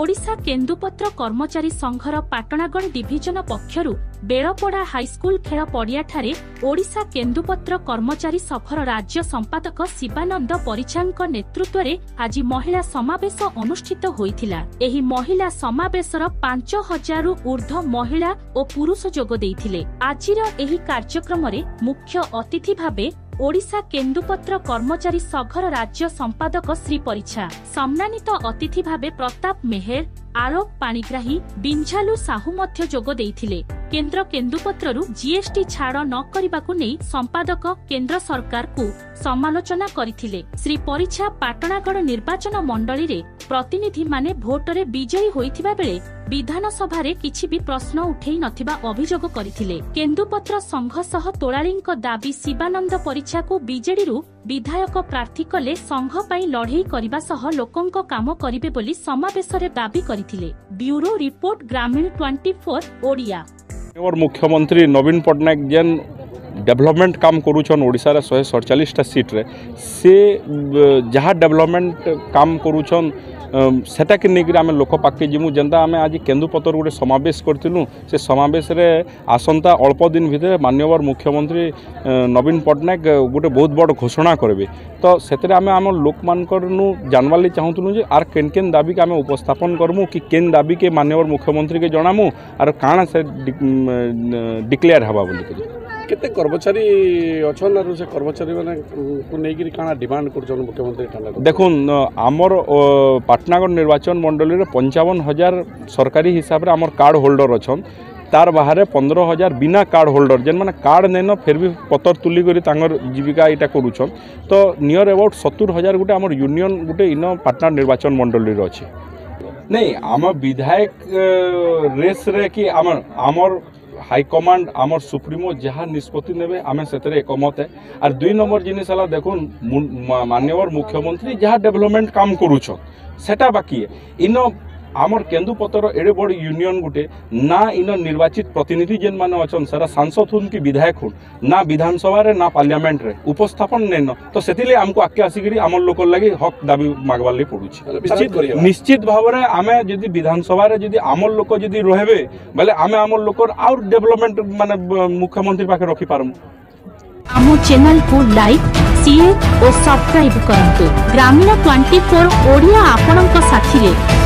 ओडिशा केन्दुपत्र कर्मचारी संघर पाटणागढ़ division पक्षरु Belpada high school खेल पड़ियाठारे ओडिशा केन्दुपत्र कर्मचारी सफर राज्य संपादक शिवानंद परिछांक नेतृत्व में आज महिला समावेश अनुष्ठित होइथिला। एही महिला समावेशर 5000 रु ऊर्ध्व महिला और पुरुष जोग देइथिले। आजिर एही कार्यक्रम रे मुख्य अतिथि भाबे ओडिशा केन्दुपत्र कर्मचारी संघर राज्य संपादक श्री परिछा, सम्मानित अतिथि भाबे प्रताप मेहेर, आरोप पाणिग्राही, बिंझालु साहू मध्य जोग देइथिले। केन्द्र केन्दुपत्ररु जीएसटी छाड़ न करिबाकु नै संपादक केन्द्र सरकार को समालोचना करिथिले। श्री परिछा पाटणागढ़ निर्वाचन मंडली रे प्रतिनिधि माने भोट रे विजयी होइथिबा बेले विधानसभा रे किछि भी प्रश्न उठेई नथिबा अभियोग करिथिले। केन्दुपत्र संघ सह तोलाळींक दाबी शिवानंद परिछा को बीजेडी रु विधायक प्रार्थी कले संघ पई लढेई करिबा सह लोकंक काम करिवे बोली समावेश रे दाबी करिथिले। ब्यूरो रिपोर्ट ग्रामीण 24 ओडिया। और मुख्यमंत्री नवीन पट्टनायक जेन डेवलपमेंट काम करूछन ओडिशा रे 147 सीट रे से जहाँ डेवलपमेंट काम करूछन सेटा के नेकरी आमे लोक पाके जिमु जेंता आमे आज केन्दुपत्र गोटे समावेश करथिलु। से समावेश रे आसंता अल्प दिन भितर माननीय मुख्यमंत्री नवीन पट्टनायक गोटे बहुत बड़ घोषणा करबे। तो सेतरे आमे आम लोक मानकर जानवाली चाहूतनु जे आर केन केन दाबी के आमे उपस्थापन करमु कि केन दाबी के माननीय मुख्यमंत्री के जणामु आर काना से डिक्लेयर हबा बोली केते कर्मचारी अछन आरो से कर्मचारी माने को नेगिरी काना डिमांड करछन मुख्यमंत्री काना देखुन आमर पाटनागढ़ निर्वाचन मंडली रे 55,000 सरकारी हिसाब रे आमर कार्ड होल्डर अछन। तार बाहर 15,000 बिना कार्ड होल्डर जेन माने कार्ड नेन फिर भी पतर तुली करी तांगर जीविका इटा करूछन। तो नियर अबाउट 70,000 गुटे आमर यूनियन गुटे इन पाटना निर्वाचन मंडली रे अछि। नहीं आम विधायक रेस रे कि आमर हाईकमांड आमर सुप्रीमो जहाँ निष्पत्ति नेबे आमे सेतरे एकमत है। और 2 नंबर जिनिस हला देखुन माननीय मुख्यमंत्री जहाँ डेवलपमेंट काम करूछन सेटा बाकी है। इन आमर केन्दुपत्र एडे बड़ यूनियन गुटे ना इन निर्वाचित प्रतिनिधि जेन माने अछन सारा सांसद हुन कि विधायक हुन ना विधानसभा रे ना पार्लियामेंट रे उपस्थापन नेन। तो सेतिले हमको आके आसिकरी आमर लोक लागि हक दाबी मागवार लागि पडुछि। निश्चित भाव रे आमे जदि विधानसभा रे जदि आमर लोक जदि रहबे बेले आमे आमर लोकर और डेवलपमेंट माने मुख्यमंत्री पाखे रखि पारमु। आमो चैनल को लाइक शेयर और सब्सक्राइब करंतु। ग्रामीण 24 ओडिया आपणक साथी रे।